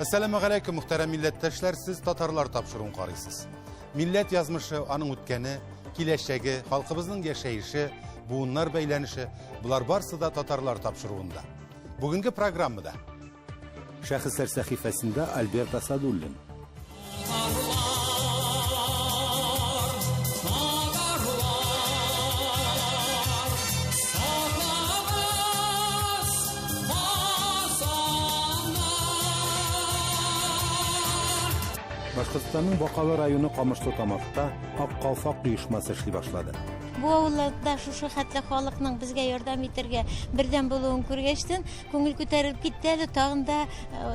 Assalamu alaikum muhterem milletteşler, siz Tatarlar tapşırın karısız. Millet yazmışı, anın ütkeni, kileşegi, halkımızın yaşayışı, buğunlar beylenişi, bular barsı da Tatarlar tapşırığında. Bugünkü programda Şahıslar sahifesinde Albert Asadullin. Башкортстанның Бакалы районы Камышлы-Тамакта Ак Калфак оешмасы эшли башлады. Bu avullarda şuşu xatlı халыкның bizga yordam etirge birden buluğun күргәчтен көңел күтәрелеп китте, әле тагында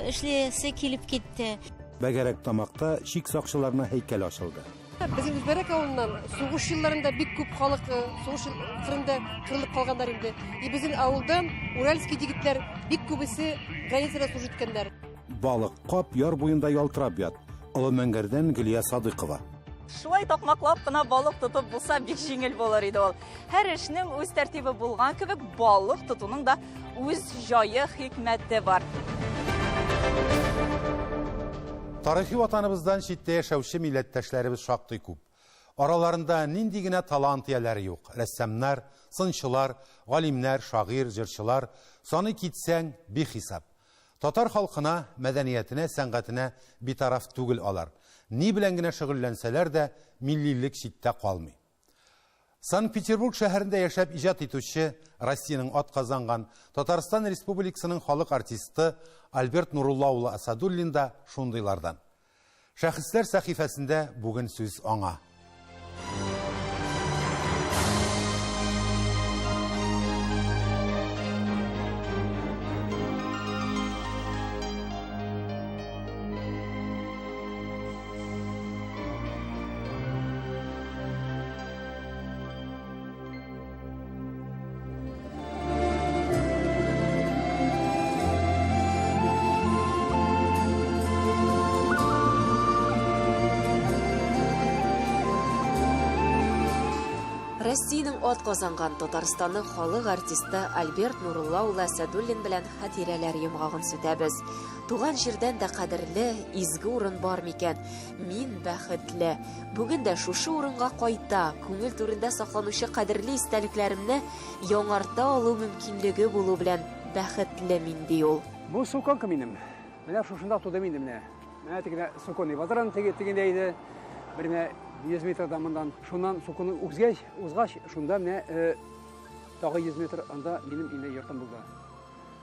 эшлесе килеп китте. Бәгәрәк Тамакта шик сакчыларына һәйкәл ачылды. Bizim Üzberek avundan soğuş yıllarında bir küp halk soğuş fırında kırılıp kalganlar indi. Bizim avuldan Uralski digitler bir kübüsü granitsada служиткандар. Балык кап яр буенда ялтырап ят. Олы Мәңгәрдән Гөлия Садыйкова. Шулай такмаклап кына балык тотып булса бик җиңел булыр иде ул. Һәр эшнең үз тәртибе булган кебек, балык тотуның да үз җайы, хикмәте бар. Тарихи vatanımızdan çitte yaşauşu milletteşlerimiz şaktı küp. Aralarında nindi gine talant yeleri yok. Ressamlar, sınçılar, galimler, şagir, jırçılar, sanı kitsen bir hesap. Tatar halkına, medeniyetine, sənqətine bir taraf tügül alar. Ni bilengine şıgıllenseler de millilik çitte kalmay. Sankt-Peterburg şehirinde yaşayıp icat etuşu, Rusiyanın at kazangan Tatarstan Respublikasının halk artisti Albert Nurullaoğlu Asadullin da şundaylardan. Şahıslar sahifesinde bugün söz ona. Россиянең ат казанган Татарстанның халык артисты Альберт Нуруллаоğlu Асадуллин белән хатирәләр йомгагын сүтәбез. Туган җирдән дә кадерле, изге урын бар микән? Мин бәхетле. Бүген дә шушы урынга кайта, күңел түрендә сакланучы кадерле истәлекләремне яңарта алу мөмкинлеге булу белән бәхетле мин ди ул. Бу суконка минем. Менә шушында тудым инде менә. Менә тегенә суконный базардан тегендә иде. Берне 100 метрдан мондан шуннан сукуны узгач шунда менә тагы 100 метр анда минем инде йортым булды.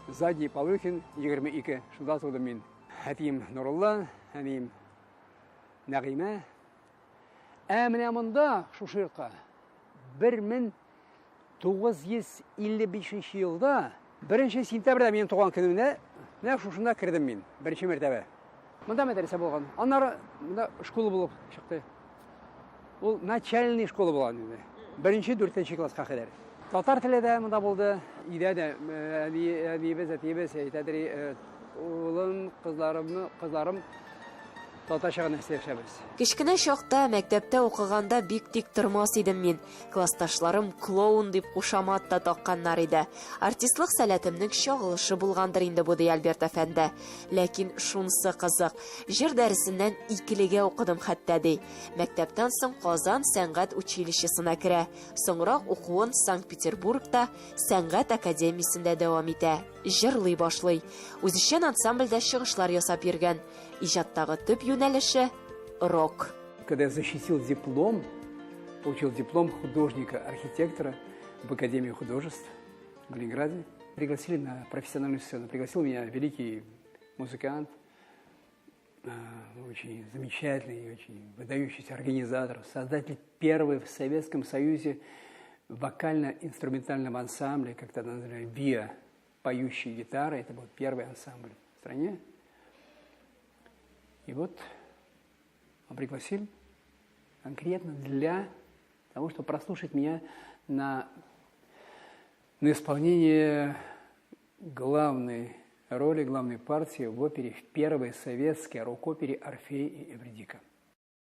Сзади Полухин 22 шунда тудым мин. Хәтим Нурулла, әнием Нәгыймә. Менә монда шушы йортка 1955 елда 1 сентябрьдә минем туган көнемне менә шушында кирдем мин. Беренче мәртәбә. Монда мәдрәсә булган. Аннары монда школа булып чыкты. Ул начальный школа булган инде. 1-4 класска кадәр. Татар теле дә монда булды. Өйдә дә әтибез әйтәдер, улым, кызларым татарча гына сөйләшәбез. Кечкенә чакта мәктәптә укыганда бик тик тормас идем мин. Классташларым клоун дип кушамат та такканнар иде. Артистлык сәләтемнең чагылышы булгандыр инде бу ди Альберт әфәнде. Ләкин шунсы кызык. Җыр дәресеннән икелегә укыдым хәтта ди. Мәктәптән соң Казан сәнгать училищесына керә. Соңрак укуын Санкт-Петербургта сәнгать академиясендә дәвам итә. Җырлый башлый. Үзешчән ансамбльдә чыгышлар ясап йөргән. Иҗаттагы төп юнәлеше рок. Когда я защитил диплом, получил диплом художника-архитектора в Академии художеств в Ленинграде, пригласили на профессиональную сцену. Пригласил меня великий музыкант, очень замечательный, очень выдающийся организатор, создатель первой в Советском Союзе вокально-инструментального ансамбля, как тогда называли ВИА, поющие гитары. Это был первый ансамбль в стране. И вот он пригласил конкретно для того, чтобы прослушать меня на исполнение главной роли, главной партии в опере, в первой советской рок-опере «Орфей и Эвридика».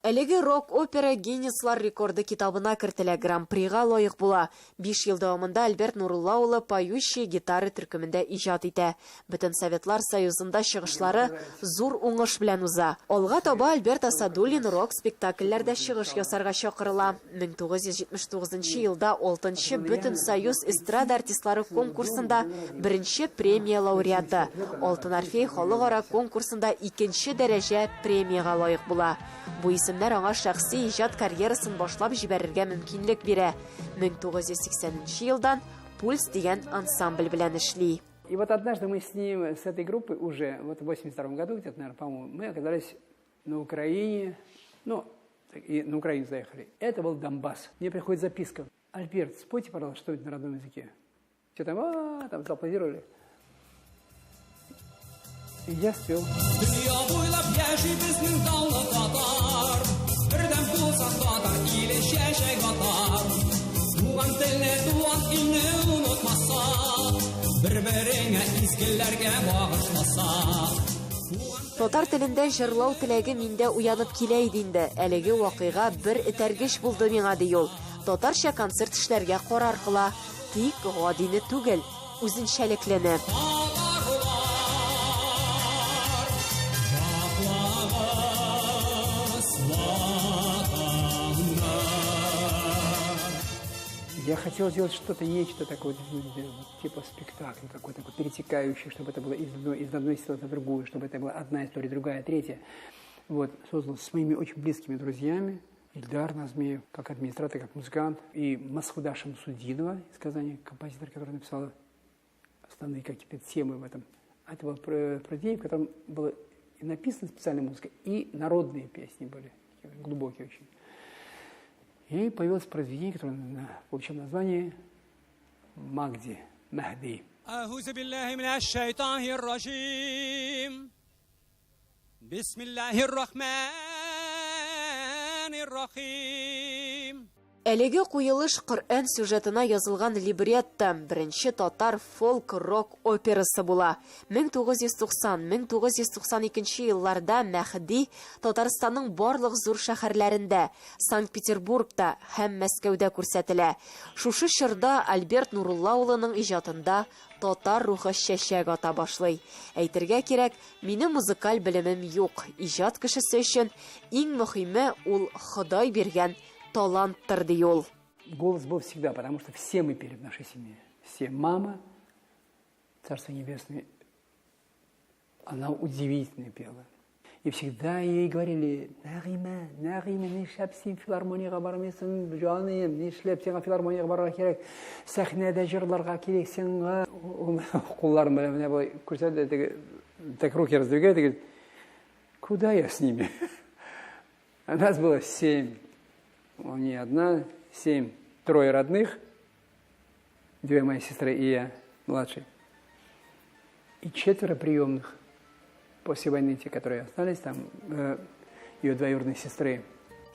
Әлеге рок-опера Гиннеслар рекорды китабына кертелә, гран-прига лайык була. 5 ел дәвамында Альберт Нурулла улы поющий гитара төркемендә иҗат итә. Бөтен Советлар Союзында чыгышлары зур уңыш белән уза. Алга таба Альберт Асадуллин рок-спектакльләрдә чыгыш ясарга чакырыла. 1979 елда 6-нчы Бөтен Союз эстрада артистлары конкурсында 1-нче премия лауреаты, Алтын Орфей халыкара конкурсында 2-нче дәрәҗә премияга лайык була. Бу исемнәр аңа шәхси иҗат карьерасын башлап җибәрергә мөмкинлек бирә. 1980 елдан Пульс дигән ансамбль белән эшли. И вот однажды мы с ним, с этой группой уже, вот в 82 году, где-то, наверное, по-моему, мы оказались на Украине, и на Украину заехали. Это был Донбасс. Мне приходит записка. Альберт, спойте, пожалуйста, что-нибудь на родном языке. Что там, там зааплодировали. И я спел. Татар телендә җырлау теләге миндә уянып килә иде инде. Әлеге вакыйга бер этәргеч булды миңа ди ул. Татарча концерт эшләргә карар кыла. Тик гадине түгел, үзенчәлеклене. Я хотел сделать что-то, нечто такое, типа спектакль какой-то, перетекающий, чтобы это было из одной ситуации в другую, чтобы это была одна история, другая, третья. Вот, создал с моими очень близкими друзьями, Ильдар Назмеев, как администратор, как музыкант, и Масхуда Шамсудинова из Казани, композитор, который написал основные какие-то темы в этом. Это был произведение, в котором было и написана специальная музыка, и народные песни были, глубокие очень. И появилось произведение, которое получило название «Магди», «Махди». أعوذ بالله من الشيطان الرجيم بسم الله الرحمن الرحيم. Әлеге куелыш Коръән сюжетына язылган либретта беренче татар фолк-рок операсы була. 1990-1992 елларда Мәхди Татарстанның барлык зур шәһәрләрендә, Санкт-Петербургта һәм Мәскәүдә күрсәтелә. Шушы чорда Альберт Нурулла улының иҗатында татар рухы чәчәк ата башлый. Әйтергә кирәк, минем музыкаль белемем юк. Иҗат кешесе өчен иң мөһиме ул Ходай биргән таланттыр ди ул. Голос был всегда, потому что все мы пели в нашей семье. Все. Мама, Царство Небесное, она удивительно пела. И всегда ей говорили: Нағима, не шәп син филармонияға бармайсың, жаным, не шләп сен филармонияға барырға керек, сәхнәдә жырларға керек сен. Қолларым менә былай күрсәтте, так руки раздвигает, куда я с ними? А нас было 7. Не одна, 7, 3 родных, 2 мои сестры и я, младший, и 4 приемных после войны, те, которые остались, там, ее двоюродные сестры.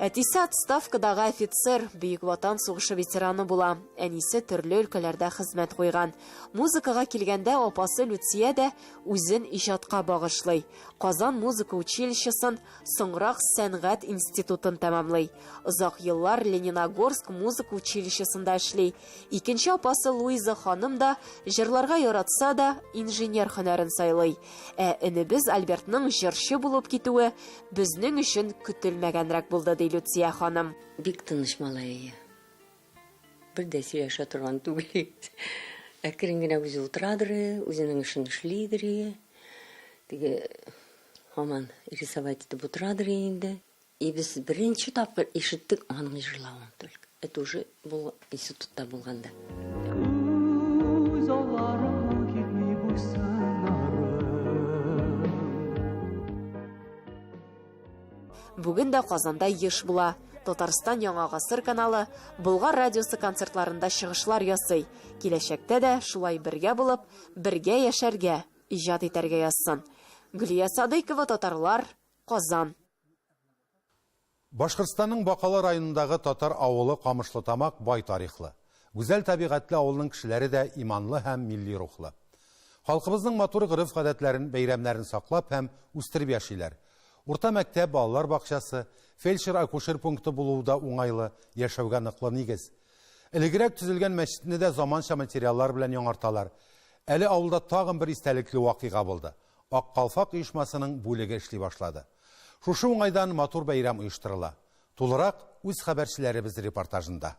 Әтисе отставкадагы офицер, Бөек Ватан сугышы ветераны була. Әнисе төрле өлкәләрдә хезмәт куйган. Музыкага килгәндә апасы Люция дә үзен иҗатка багышлый. Казан музыка училищесын, соңрак сәнгать институтын тәмамлый. Озак еллар Лениногорск музыка училищесында эшли. Икенче апасы Луиза ханым да җырларга яратса да инженер һөнәрен сайлый. Энебез Альбертның җырчы булып китүе безнең өчен көтелмәгәнрәк булды ди Люция ханым. Бик тыныч малай. Бер дә сөйләшә торган түгел. Әкрен генә үзе утырадыр, үзенең эшен эшлидер. Теге һаман рисовать итеп утырадыр инде. И без беренче тапкыр ишеттек аның җырлавын только. Это уже был институтта булганда. Бүген дә Казанда еш була. Татарстан Яңа гасыр каналы Болгар радиосы концертларында чыгышлар ясый. Киләчәктә дә шулай бергә булып, бергә яшәргә, иҗат итәргә язсын. Гөлия Садыкова, Татарлар, Казан. Башкортстанның Бакалы районындагы татар авылы Камышлытамак бай тарихлы. Гүзәл табигатьле авылның кешеләре дә иманлы һәм милли рухлы. Халкыбызның матур гырыф гадәтләрен, бәйрәмнәрен саклап һәм үстереп яшиләр. Урта мәктәп, балалар бакчасы, фельдшер-акушер пункты булууда уңайлы, яшәүгә ныклы нигез. Элегрәк төзелгән мәчетне дә заманча материаллар белән яңарталар. Әле авылда тагын бер истәлекле вакыйга булды. Ак калфак оешмасының бүлеге эшли башлады. Шушы уңайдан матур бәйрәм оештырыла. Тулырак үз хәбәрчеләребез репортажында.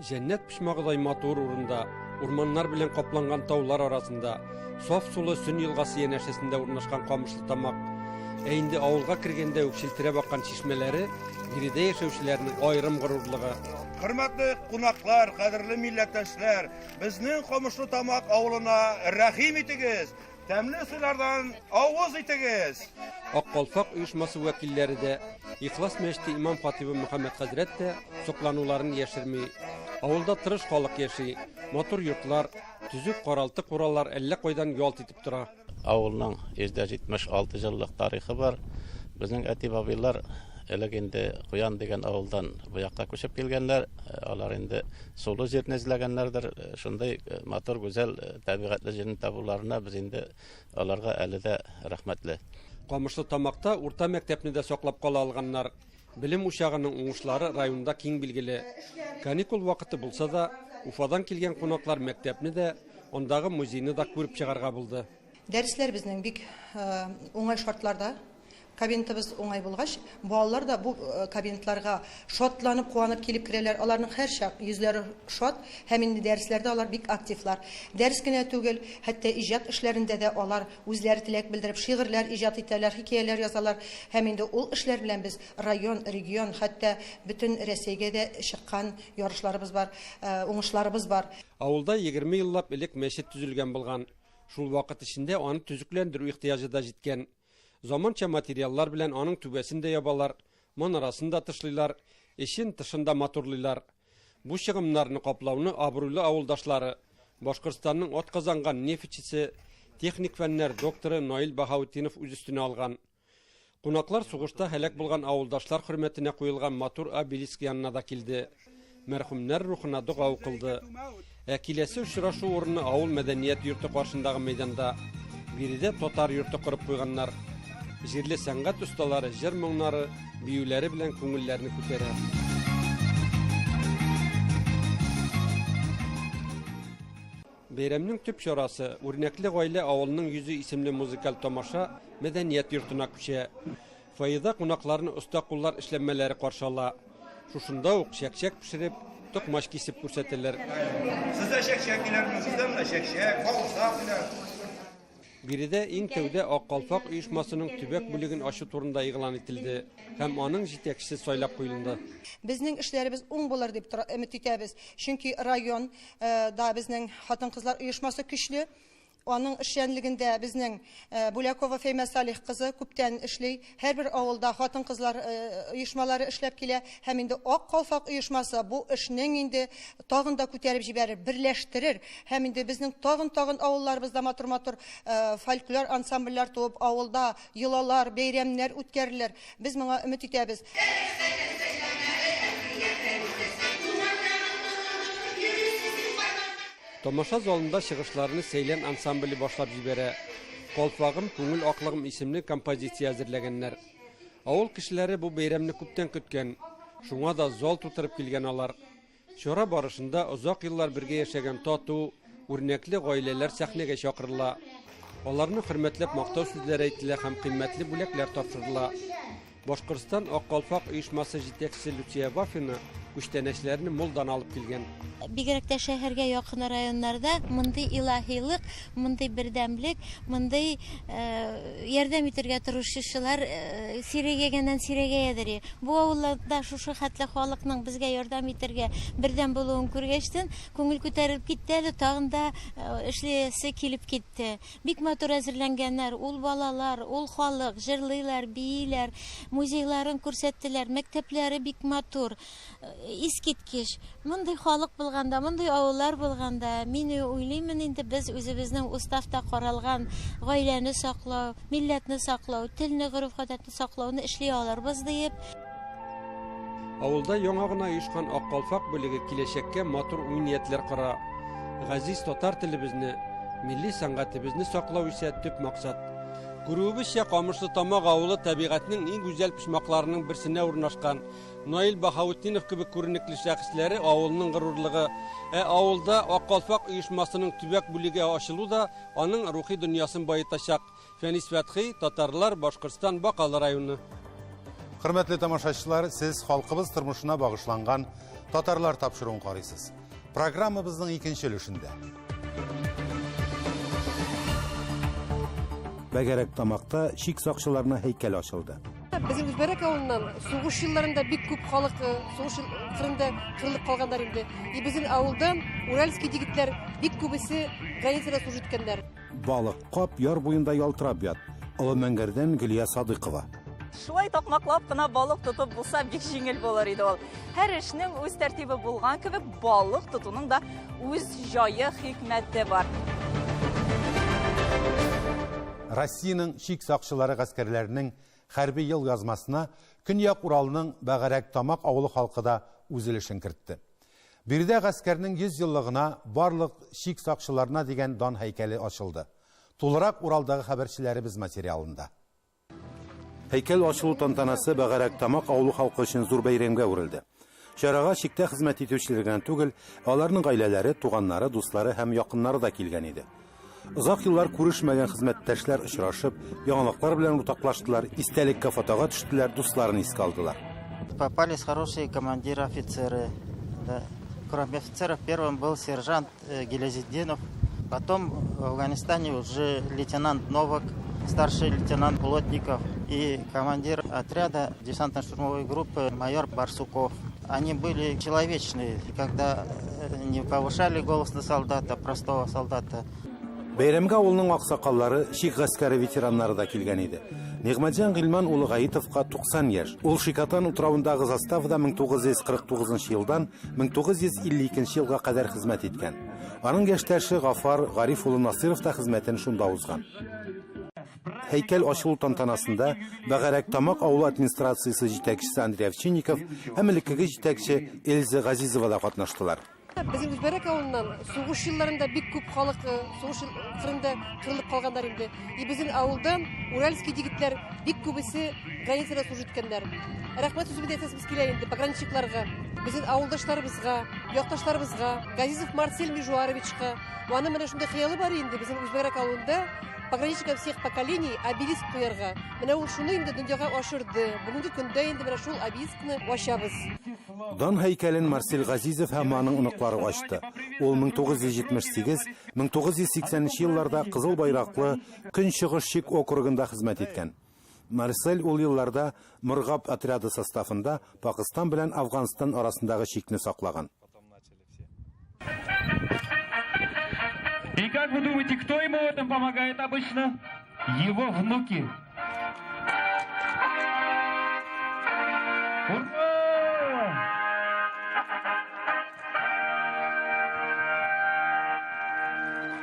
Җәннәт пишмагыдай матур урында, урманнар белән капланган таулар арасында, саф сулы Сөн елгасы янәшәсендә урнашкан Камышлы тамак. Ә инде авылга кергәндә үк шилтерә баккан чишмәләре биредә яшәүчеләрнең аерым горурлыгы. Хөрмәтле кунаклар, кадерле милләттәшләр, безнең Камышлы тамак авылына рәхим итегез, тәмле сулардан авыз итегез. Ак калфак оешмасы вәкилләре дә, Ихлас мәчете имам хатибы Мөхәммәд хәзрәт тә соклануларын яшерми. Авылда тырыш халык яши, матур йортлар, төзүк каралты кураллар әллә кайдан ялт итеп тора. Авылның 176 еллык тарихы бар. Безнең әти-бабайлар элегенде Куян дигән авылдан бу якка күчеп килгәннәр. Алар инде сулы җирне эзләгәннәрдер. Шундай матур, гүзәл, табигатьле җирне табуларына без инде аларга әле дә рәхмәтле. Камышлы тамакта урта мәктәпне дә саклап кала алганнар. Билем учагының уңышлары районда киң билгеле. Каникул вакыты булса да, Уфадан килгән кунаклар мәктәпне дә, ондагы музейны да күреп чыгарга булды. Дәресләр безнең бик уңай шартларда. Кабинетыбыз уңай булгач, балалар да бу кабинетларга шатланып, куанып килеп керәләр. Аларның һәр чак йөзләре шат, һәм инде дәресләрдә алар бик активлар. Дәрес кенә түгел, хәтта иҗат эшләрендә дә алар үзләре теләк белдереп шигырьләр иҗат итәләр, хикәяләр язалар. Һәм инде ул эшләр белән без район, регион, хәтта бөтен Россиягә дә чыккан ярышларыбыз бар, уңышларыбыз бар. Авылда 20 еллап элек мәчет төзелгән булган. Шул вакыт эчендә аны төзекләндерү ихтыяҗы да җиткән. Заманча материаллар белән аның түбәсен дә ябалар, манарасын да тышлыйлар, эчен тышында матурлыйлар. Бу чыгымнарны каплауны абруйлы авылдашлары, Башкортстанның атказанган нефтчесе, техник фәннәр докторы Наил Баһаутдинов үз өстенә алган. Кунаклар сугышта һәлак булган авылдашлар хөрмәтенә куелган матур обелиск янына да килде. Мәрхүмнәр рухына дуга укылды. Ә киләсе очрашу урыны авыл мәдәният йорты каршындагы мәйданда. Биредә татар йорты корып куйганнар. Җирле сәнгать осталары җыр моңнары, биюләре белән күңелләрне күтәрә. Бәйрәмнең төп чарасы үрнәкле гаилә авылның йөзе исемле музыкаль тамаша мәдәният йортына күчә. Фаиза кунакларны оста куллар эшләнмәләре каршы ала. Шушында ук шәкшәк пешереп, токмаш кисеп күрсәтәләр. Сездә шәкшәкиләрме, сездә менә шәкшәк, калсак белән. Биредә иң тәүдә Ак калфак оешмасының төбәк бүлеген ачу турында игълан ителде һәм аның җитәкчесе сайлап куелды. Безнең эшләребез уң булыр дип өмет итәбез. Чөнки район да безнең хатын-кызлар оешмасы көчле. Аның эшчәнлегендә безнең Булякова Фәймә Салих кызы күптән эшли. Һәрбер авылда хатын-кызлар оешмалары эшләп килә. Һәм инде Ак калфак оешмасы бу эшнең инде тагын да күтәреп җибәрер, берләштерер. Һәм инде безнең тагын авылларыбызда матур фольклор ансамбльләр туып, авылда йолалар, бәйрәмнәр үткәрелер. Без моңа өмет итәбез. Тамаша залында чыгышларны Сәйлән ансамбле башлап җибәрә. Калфагым, күңел аклыгым исемле композиция әзерләгәннәр. Авыл кешеләре бу бәйрәмне күптән көткән. Шуңа да зал тутырып килгән алар. Чара барышында озак еллар бергә яшәгән тату, үрнәкле гаиләләр сәхнәгә чакырыла. Аларны хөрмәтләп мактау сүзләре әйтелә һәм кыйммәтле бүләкләр тапшырыла. Башкортстан Ак калфак оешмасы җитәкчесе Лүтия Вафина күчтәнәчләрне мулдан алып килгән. Бигрәк тә шәһәргә якын районнарда мондый илаһилык, мондый бердәмлек, мондый ярдәм итәргә тырышучылар сирәгәннән-сирәгәдер. Бу авылларда шушы хәтле халыкның безгә ярдәм итәргә бердәм булуын күргәчтән күңел күтәрелеп китте, әле тагын да эшләсе килеп китте. Бик матур әзерләнгәннәр, ул балалар, ул халык җырлыйлар, бииләр, музейларын күрсәттеләр, мәктәпләре бик матур. Искиткеч. Мондый халык булганда, мондый авыллар булганда, мин уйлыймын инде без үзебезнең уставта каралган гаиләне саклау, милләтне саклау, телне, гореф-гадәтне саклауны эшли алырбыз дип. Авылда яңа гына оешкан Ак калфак бүлеге киләчәккә матур уй-ниятләр кора. Газиз татар телебезне, милли сәнгатебезне саклау исә төп максат. Күрүебезчә, Камышлы Тамак авылы табигатьнең иң гүзәл пишмакларының берсенә урнашкан. Наил Бахаутдинов кебек күренекле шәхесләре авылның горурлыгы. Авылда Ак Калфак оешмасының төбәк бүлеге ачылу да аның рухи дөньясын баетачак. Фәнис Фәтхи, Татарлар, Башкортстан, Бакалы районы. Хөрмәтле тамашачылар, сез халкыбыз тормышына багышланган Татарлар тапшыруын карыйсыз. Программабызның икенче өлешендә. Бәгәрәк Тамакта шик сакчыларына һәйкәл ачылды. Bizim Үзбәрәк авылынан сугыш елларында бик күп халык сугыш кырында кырылып калганнар инде. Безнең авылдан уральский егетләр бик күбесе границада служит иткәннәр. Балык кап яр буенда ялтырап ят. Олы Мәңгәрдән Гөлия Садыйкова. Шулай токмаклап кына балык тотып булса бик җиңел булыр иде ул. Һәр эшнең үз тәртибе булган кебек, балык тотуның да үз җае, хикмәте бар. Россиянең шик сакчылары гаскәрләренең хәрби ел язмасына Көньяк Уралның Бәгәрәк Тамак авылы халкы да үз өлешен кертте. Биредә гаскәрнең 100 еллыгына барлык шик сакчыларына дигән дан һәйкәле ачылды. Тулырак Уралдагы хәбәрчеләребез материалында. Һәйкәл ачылу тантанасы Бәгәрәк Тамак авылы халкы өчен зур бәйрәмгә үрелде. Чарага шиктә хезмәт итүчеләр генә түгел, аларның гаиләләре, туганнары, дуслары һәм якыннары да килгән иде. Озак еллар күрешмәгән хезмәттәшләр очрашып, яңалыклар белән уртаклаштылар, истәлеккә фотога төштеләр, дусларын искә алдылар. Попались хорошие командиры, офицеры. Да. Кроме офицеров, первым был сержант Гелязиддинов, потом в Афганистане уже лейтенант Новак, старший лейтенант Плотников и командир отряда десантно-штурмовой группы майор Барсуков. Они были человечные, когда не повышали голос на солдата, простого солдата. Бәйрәмгә авылның аксакаллары, шик гаскәре ветераннары да килгән иде. Нигъмәтҗан Гыйльман улы Гаитовка 90 яшь. Ул Шикатан утравындагы заставда 1949 елдан 1952 елга кадәр хезмәт иткән. Аның яшьтәше Гафар Гариф улы Насиров та хезмәтен шунда узган. Һәйкәл ачылу тантанасында Бәгәрәк Тамак авылы администрациясе җитәкчесе Андрей Овчинников һәм элеккеге җитәкче Эльза Газизова да катнаштылар. Безнең Үзбәрәк авылынан сугыш елларында бик күп халык сугыш кырында кырылып калганнар инде. Безнең авылдан уральский егетләр бик күбесе границада служит иткәннәр. Рәхмәт сүзебезне әйтәбез килә инде пограничникларга, безнең авылдашларыбызга, якташларыбызга, Газизов Марсель Межуаровичка. Аны менә шундый хыялы бар инде безнең Үзбәрәк авылында пограничников всех поколений обелиск куярга. Менә ул шуны инде дөньяга ашырды. Бүгенге көндә инде менә шул обелискны ачабыз. Дан һәйкәлен Марсель Газизов һәм аның оныклары ачты. Ул 1978-1980 елларда Кызыл байраклы Көнчыгыш шик округында хезмәт иткән. Марсель ул елларда Мыргап отряды составында Пакистан белән Афганстан арасындагы шикне саклаган. И как вы думаете, кто ему в этом помогает обычно? Его внуки. Ура!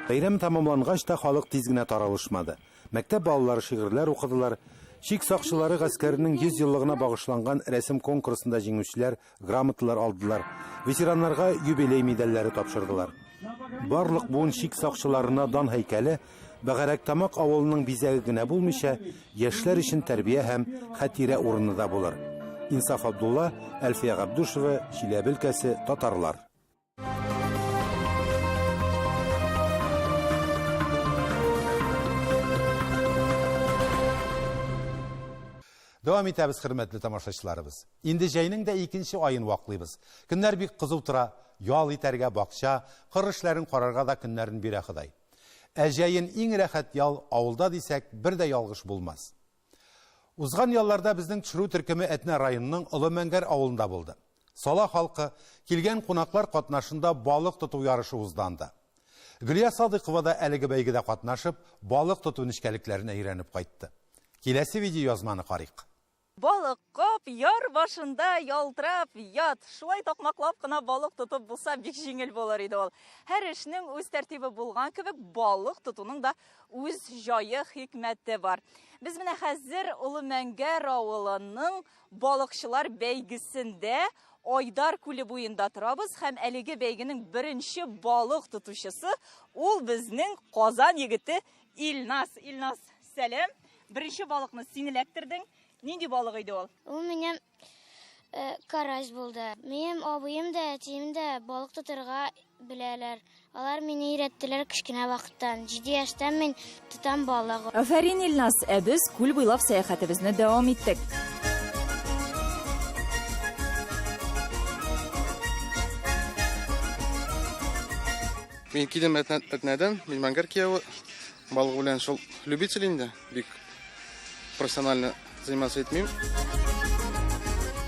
Бәйрәм тамамлангач та халык тиз генә таралышмады. Мәктәп балалары шигырьләр укыдылар. Шик сакчылары гаскәрнең 100 еллыгына багышланган рәсем конкурсында җиңүчеләр грамоталар алдылар. Ветераннарга юбилей медальләре тапшырдылар. Барлык буын шик сакчыларына дан һәйкәле Бәгәрәк Тамак авылының бизәге генә булмыйча, яшьләр өчен тәрбия һәм хатирә урыны да булыр. Инсаф Абдулла, Әлфия Габдушева, Чиләбе өлкәсе, Татарлар. Дәвам итәбез, хөрмәтле тамашачыларыбыз. Инде җәйнең дә икенче аен ваклыйбыз. Көннәр бик кызу тора, ял итәргә бакча, кыр эшләрен карарга да көннәрен бирә Ходай. Җәйен иң рәхәт ял авылда дисәк, бер дә ялгыш булмас. Узган ялларда безнең төшерү төркеме Әтнә районының Олы Мәңгәр авылында булды. Сала халкы килгән кунаклар катнашында балык тоту ярышы узданды. Гөлия Садыйкова да әлеге бәйгедә катнашып, балык тоту нечкәлекләрен өйрәнеп кайтты. Киләсе видео язманы карыйк. Балык кап яр башында ялтырап ят. Шулай токмаклап кына балык тотып булса бик җиңел булыр иде ул. Һәр эшнең үз тәртибе булган кебек, балык тотуның да үз җае, хикмәте бар. Без менә хәзер Олы Мәңгәр авылының балыкчылар бәйгесендә Айдар күле буенда торабыз һәм әлеге бәйгенең беренче балык тотучысы ул безнең Казан егете Илнас. Илнас, сәлам. Бірінші балықны син эләктердең. Нинди балык иде ул? Ул минем карась булды. Минем абыем да, әтием дә балык тотырга беләләр. Алар мине өйрәттеләр кичкенә вакыттан. 7 яшьтән мин тотам балык. Афәрин Илнас, без күл буйлап сәяхәтебезне дәвам иттек. Мен кидем әтнәдән, мин Мәңгәр кияү, балык белән шул любитель инде, бик профессионально заниматься итмим.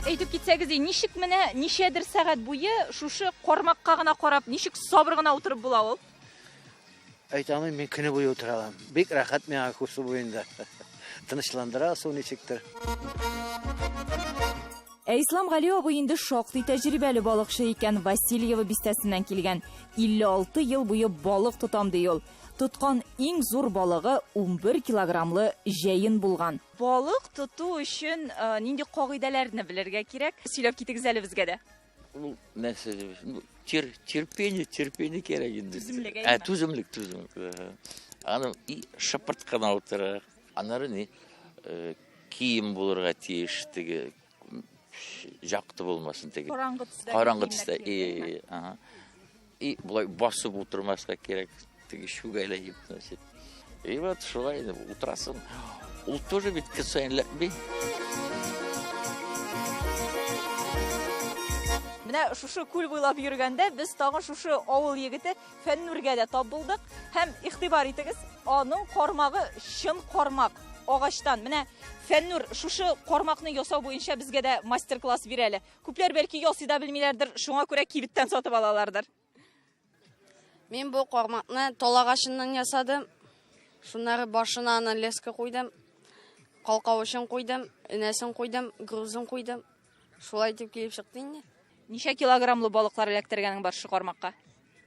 Әйтеп китсәгез, ничек менә ничәдер сәгать буе шушы кармакка гына карап, ничек сабыр гына утырып була ул? Әйтәм, мин көне буе утырам. Бик рәхәт миңа күрсә буенда. Тынычландыра су ничектер. Ислам Гали абый инде шактый тәҗрибәле балыкчы икән, Васильева бистәсеннән килгән. 56 ел буе балык тотам ди ул. Тоткан иң зур балыгы 11 килограммлы җәен булган. Балык тоту өчен нинди кагыйдәләрне белергә кирәк? Сөйләп китегез әле безгә дә. Ул нәрсә? Терпение кирәк инде. Түземлек. Аны шапырт кына утыра. Аннары ни кием булырга тиеш, теге жақты болмасын теге. Караңгы төстә. Булай басып утырмаска кирәк. Теге шугайлап, значит. И вот шулай утырасың. Ул тоже бит кесәнләп бит. Менә шушы күл буйлап йөргәндә без тагын шушы авыл егете Фәннүргә дә тап булдык. Һәм игътибар итегез, аның кармагы чын кармак, агачтан. Менә Фәннүр шушы кармакны ясау буенча безгә дә мастер-класс бирә әле. Күпләр бәлки ясый да белмиләрдер, шуңа күрә кибеттән сатып алалардыр. Мен бу кармакны толагашыннан ясадым. Шуннары башына аны леска куйдым. Калкавышын куйдым, энәсен куйдым, грузын куйдым. Шулай дип килеп чыкты инде. Ничә килограммлы балыклар эләктергәнең бар шу кармакка?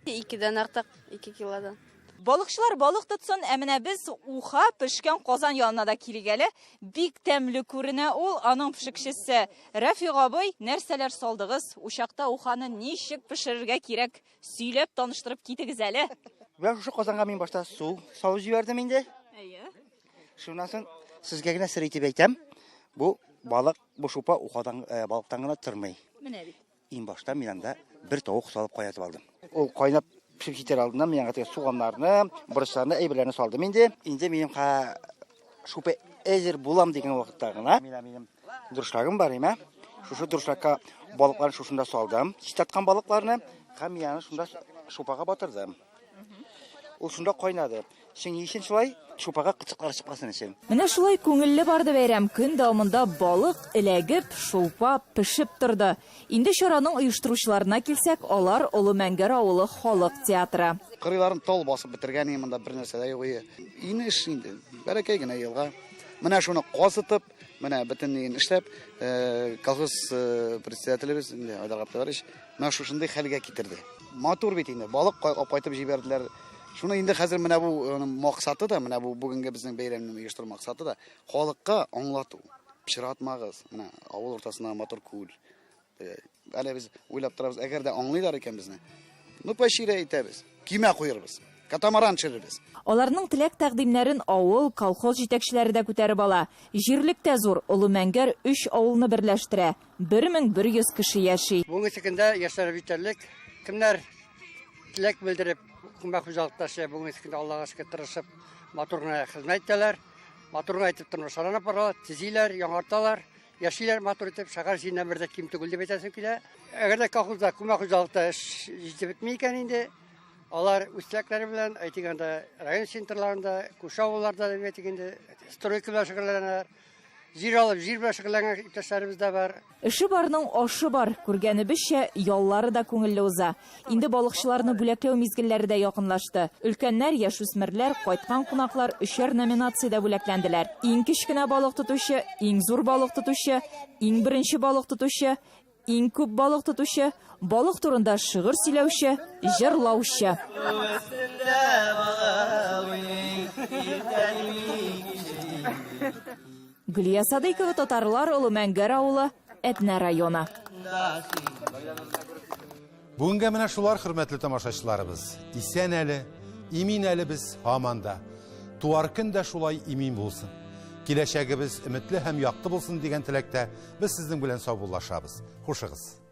2дән артык, 2 килодан. Балыкчылар балык тотсын, ә менә без уха пешкән казан янына да килгәле. Бик тәмле күренә ул, аның пешекчесе Рафиг абый. Нәрсәләр салдыгыз? Учакта уханы ничек пешерергә кирәк? Сөйләп таныштырып китегез әле. Мен шу казанга мин башта су салып җибәрдем инде. Шуннан соң сезгә генә сер итеп әйтәм. Бу балык, бу шупа ухадан балыктан гына тормый. Менә бит. Иң башта мин анда бер тавык салып куятып алдым. Ул кайнап пешеп китер алдыннан мин аңа суганнарны, борычларны, әйберләрне салдым инде. Инде минем шупа әзер булам дигән вакытта гына минем дурышлагым бар име. Шушы дурышлакка балыкларны шушында салдым. Чистаткан балыкларны һәм яны шунда шупага батырдым. Ул шунда кайнады. Син ишен шулай шупага кытыклар чыккасын өчен. Менә шулай күңелле барды бәйрәм. Көн дәвамында балык эләгеп, шулпа пешеп торды. Инде чараның оештыручыларына килсәк, алар Олы Мәңгәр авылы халык театры. Кырыйларым тол басып бетергән инде, монда бер нәрсә дә юк иде. Инеш инде. Бәрәкәй генә елга. Менә шуны казытып, менә бөтенлеген эшләп, колхоз председателебез инде Айдар Габдуллович менә шушындый хәлгә китерде. Матур бит инде. Балык кайтып җибәрделәр. Шуны инде хәзер менә бу максаты да, менә бу бүгенге безнең бәйрәмне оештыру максаты да халыкка аңлату. Пычратмагыз, менә авыл ортасында матур күл. Әле без уйлап торабыз, әгәр дә аңлыйлар икән безне. Ну пәширә итәбез. Кимә куербыз. Катамаран чирбез. Аларның теләк тәкъдимнәрен авыл, колхоз җитәкчеләре дә күтәреп ала. Җирлек тә зур, Олы Мәңгәр 3 авылны берләштерә. 1100 кеше яши. Бүгенге көндә яшьләр җитәрлек. Кемнәр теләк белдереп күмәк хуҗалыкташы бүгенге көндә Аллага шөкер тырышып матурына хезмәт итәләр. Матурга әйтеп тормышларына бара, тизиләр, яңарталар, яшиләр матур итеп шәһәр җиренә бердә ким түгел дип әйтәсем килә. Әгәр дә колхозда күмәк хуҗалыкта җитеп бетми икән инде, алар үстерәкләре белән әйтгәндә район центрларында, күрше авылларда дип әйтгәндә стройка белән шөгыльләнәләр. Җир алып, җир белән шөгыльләнгән иптәшләребез дә бар. Эше барның ашы бар. Күргәнебезчә, яллары да күңелле уза. Инде балыкчыларны бүләкләү мизгелләре дә якынлашты. Өлкәннәр, яшүсмерләр, кайткан кунаклар 3 номинациядә бүләкләнделәр. Иң кечкенә балык тотучы, иң зур балык тотучы, иң беренче балык тотучы, иң күп балык тотучы, балык турында шигырь сөйләүче, җырлаучы. Гөлия Садыйкова, татарлар, Олы Мәңгәр авылы, Әтнә районы. Бүгенге менә шулар, хөрмәтле тамашачыларыбыз. Исән әле, имин әле без һаманда. Туар көн дә шулай имин булсын. Киләчәгебез өметле һәм якты булсын дигән теләктә без сезнең белән саубуллашабыз. Хушыгыз.